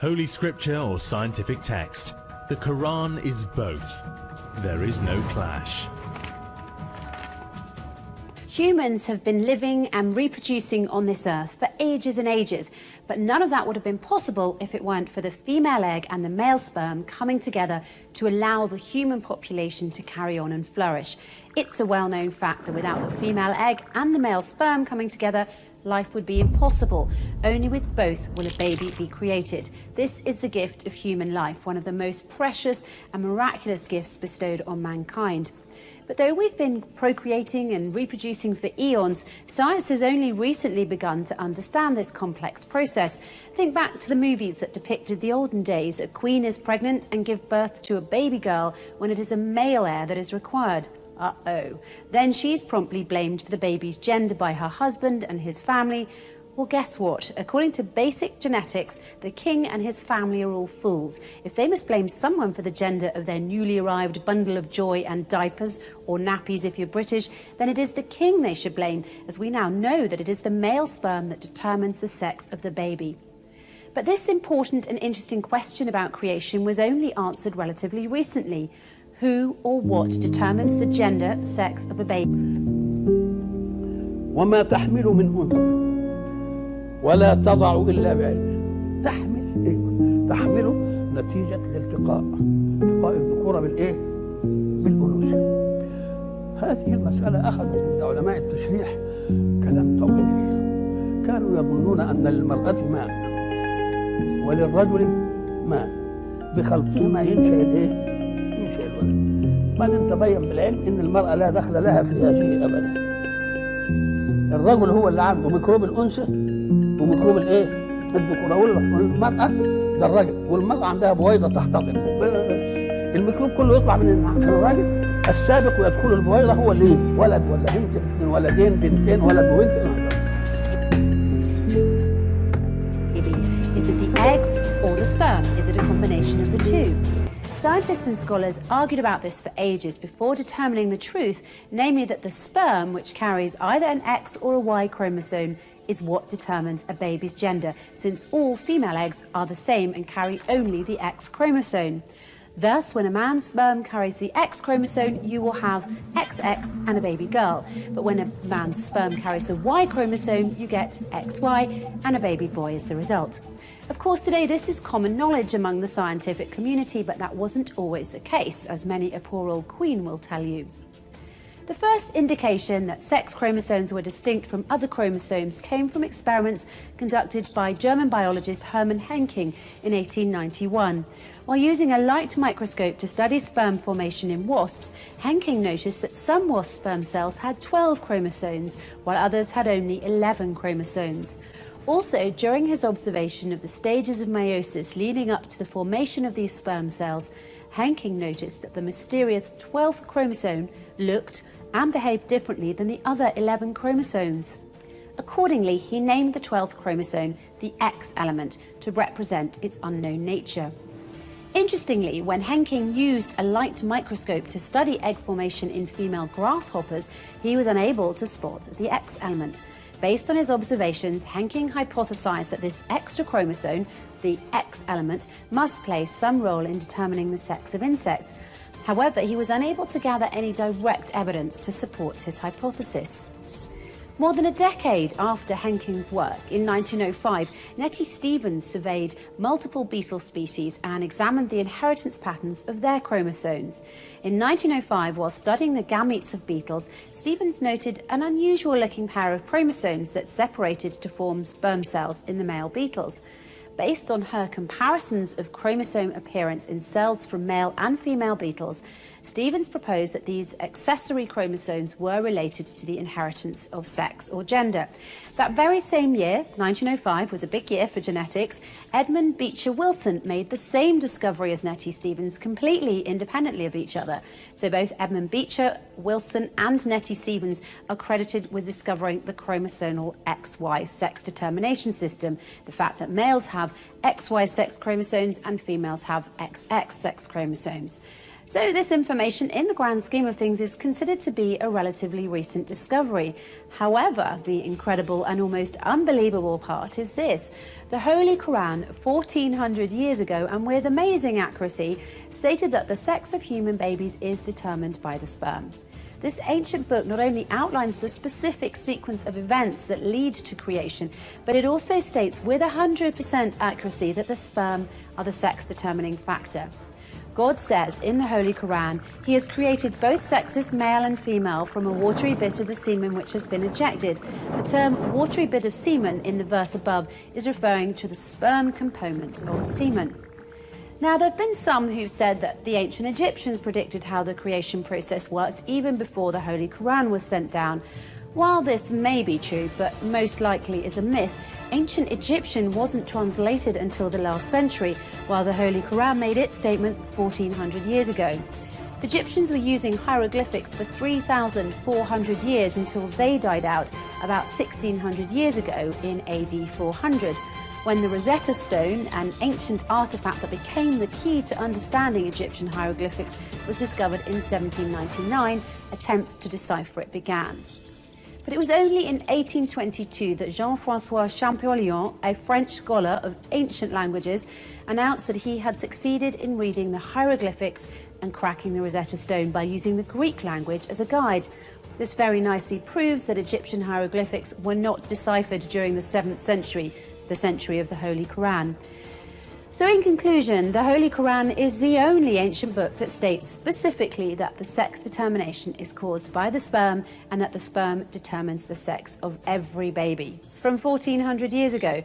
Holy scripture or scientific text, the Quran is both. There is no clash. Humans have been living and reproducing on this earth for ages and ages, but none of that would have been possible if it weren't for the female egg and the male sperm coming together to allow the human population to carry on and flourish. It's a well-known fact that without the female egg and the male sperm coming together, life would be impossible. Only with both will a baby be created. This is the gift of human life, one of the most precious and miraculous gifts bestowed on mankind. But though we've been procreating and reproducing for eons, science has only recently begun to understand this complex process. Think back to the movies that depicted the olden days. A queen is pregnant and gives birth to a baby girl when it is a male heir that is required. Uh-oh. Then she's promptly blamed for the baby's gender by her husband and his family. Well, guess what? According to basic genetics, the king and his family are all fools. If they must blame someone for the gender of their newly arrived bundle of joy and diapers, or nappies if you're British, then it is the king they should blame, as we now know that it is the male sperm that determines the sex of the baby. But this important and interesting question about creation was only answered relatively recently. Who or what determines the gender, sex of a baby? وما تحمل من أنثى ولا تضع إلا بعلمه. تحمله نتيجة الالتقاء الذكورة بالإيه؟ بالأنوثة. هذه المسألة أخذت عند علماء التشريح كلام طويل. كانوا يظنون أن للمرأة ماء وللرجل ماء، بخلطهما ينشأ الإيه؟ ينشأ الولد. بعدين تبين بالعلم أن المرأة لا دخل لها في هذه أبدا. الرجل هو اللي عنده ميكروب الأنثى وميكروب الايه؟ الذكوره، والمراه ده الراجل، والمراه عندها بويضه تحتضن. الميكروب كله يطلع من الراجل السابق ويدخل البويضه هو اللي ولد ولا بنت، اثنين ولدين بنتين، ولد وبنت. Is it the egg or the sperm? Is it a combination of the two? Scientists and scholars argued about this for ages before determining the truth, namely that the sperm, which carries either an X or a Y chromosome, is what determines a baby's gender, since all female eggs are the same and carry only the X chromosome. Thus, when a man's sperm carries the X chromosome, you will have XX and a baby girl. But when a man's sperm carries the Y chromosome, you get XY and a baby boy as the result. Of course, today this is common knowledge among the scientific community, but that wasn't always the case, as many a poor old queen will tell you. The first indication that sex chromosomes were distinct from other chromosomes came from experiments conducted by German biologist Hermann Henking in 1891. While using a light microscope to study sperm formation in wasps, Henking noticed that some wasp sperm cells had 12 chromosomes, while others had only 11 chromosomes. Also, during his observation of the stages of meiosis leading up to the formation of these sperm cells, Henking noticed that the mysterious 12th chromosome looked and behaved differently than the other 11 chromosomes. Accordingly, he named the 12th chromosome the X element to represent its unknown nature. Interestingly, when Henking used a light microscope to study egg formation in female grasshoppers, he was unable to spot the X element. Based on his observations, Henking hypothesized that this extra chromosome, the X element, must play some role in determining the sex of insects. However, he was unable to gather any direct evidence to support his hypothesis. More than a decade after Henking's work, in 1905, Nettie Stevens surveyed multiple beetle species and examined the inheritance patterns of their chromosomes. In 1905, while studying the gametes of beetles, Stevens noted an unusual-looking pair of chromosomes that separated to form sperm cells in the male beetles. Based on her comparisons of chromosome appearance in cells from male and female beetles, Stevens proposed that these accessory chromosomes were related to the inheritance of sex or gender. That very same year, 1905, was a big year for genetics. Edmund Beecher Wilson made the same discovery as Nettie Stevens, completely independently of each other. So both Edmund Beecher Wilson and Nettie Stevens are credited with discovering the chromosomal XY sex determination system, the fact that males have have XY sex chromosomes and females have XX sex chromosomes. So this information, in the grand scheme of things, is considered to be a relatively recent discovery. However, the incredible and almost unbelievable part is this. The Holy Quran, 1400 years ago, and with amazing accuracy, stated that the sex of human babies is determined by the sperm. This ancient book not only outlines the specific sequence of events that lead to creation, but it also states with 100% accuracy that the sperm are the sex-determining factor. God says in the Holy Quran, He has created both sexes, male and female, from a watery bit of the semen which has been ejected. The term watery bit of semen in the verse above is referring to the sperm component of semen. Now, there have been some who've said that the ancient Egyptians predicted how the creation process worked even before the Holy Quran was sent down. While this may be true, but most likely is a myth, ancient Egyptian wasn't translated until the last century, while the Holy Quran made its statement 1400 years ago. The Egyptians were using hieroglyphics for 3,400 years until they died out about 1600 years ago in AD 400. When the Rosetta Stone, an ancient artifact that became the key to understanding Egyptian hieroglyphics, was discovered in 1799, attempts to decipher it began. But it was only in 1822 that Jean-François Champollion, a French scholar of ancient languages, announced that he had succeeded in reading the hieroglyphics and cracking the Rosetta Stone by using the Greek language as a guide. This very nicely proves that Egyptian hieroglyphics were not deciphered during the 7th century, the century of the Holy Quran. So in conclusion, the Holy Quran is the only ancient book that states specifically that the sex determination is caused by the sperm and that the sperm determines the sex of every baby. From 1400 years ago,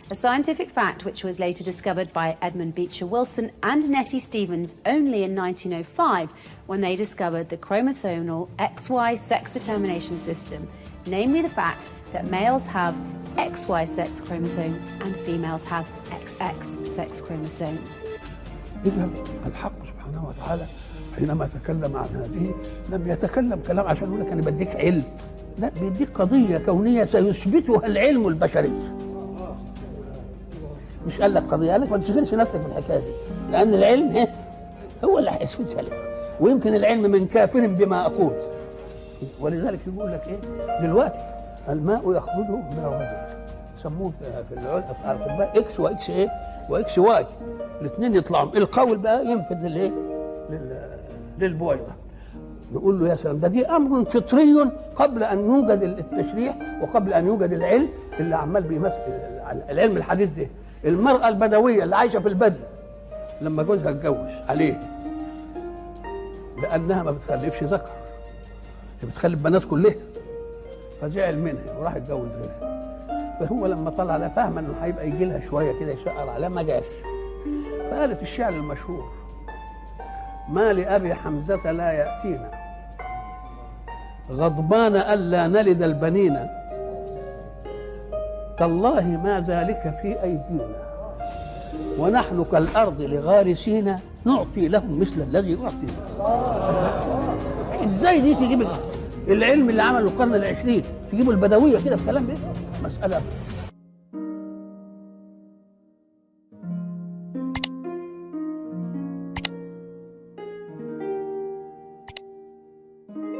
a scientific fact which was later discovered by Edmund Beecher Wilson and Nettie Stevens only in 1905 when they discovered the chromosomal XY sex determination system, namely the fact that males have XY sex chromosomes and females have XX sex chromosomes. إذا الحق سبحانه وتعالى حينما تكلم عن هذه لم يتكلم كلام عشان يقول لك أنا بديك علم، لا، بيديك قضية كونية سيثبتها العلم البشري. مش قال لك قضية، قال لك ما تشغلش نفسك بالحكاية دي، لأن العلم هو اللي هيثبتها لك، ويمكن العلم من كافر بما أقول. ولذلك يقول لك إيه دلوقتي الماء يخرجه من الرجل، يسموه في الأطباء اكس واكس ايه واكس واي، الاثنين يطلعوا، القول بقى ينفذ للايه للبويضه. نقول له يا سلام، ده امر فطري قبل ان يوجد التشريع وقبل ان يوجد العلم اللي عمال بيمثل العلم الحديث ده. المراه البدويه اللي عايشه في البدو لما جوزها اتجوز عليه لانها ما بتخلفش ذكر، هي بتخلف بنات كلها، فزعل منها وراح يتجوز غيرها. فهو لما طلع لها فاهمه انه هيبقى يجي لها شويه كده يشقر عليها، ما جاش. فقالت الشعر المشهور: ما لأبي حمزة لا يأتينا غضبان ألا نلد البنين، تالله ما ذلك في أيدينا، ونحن كالأرض لغارسين نعطي لهم مثل الذي أعطينا. إزاي دي تجيب العلم اللي عمله القرن العشرين تجيبوا البدوية كده في كلام ده؟ مسألة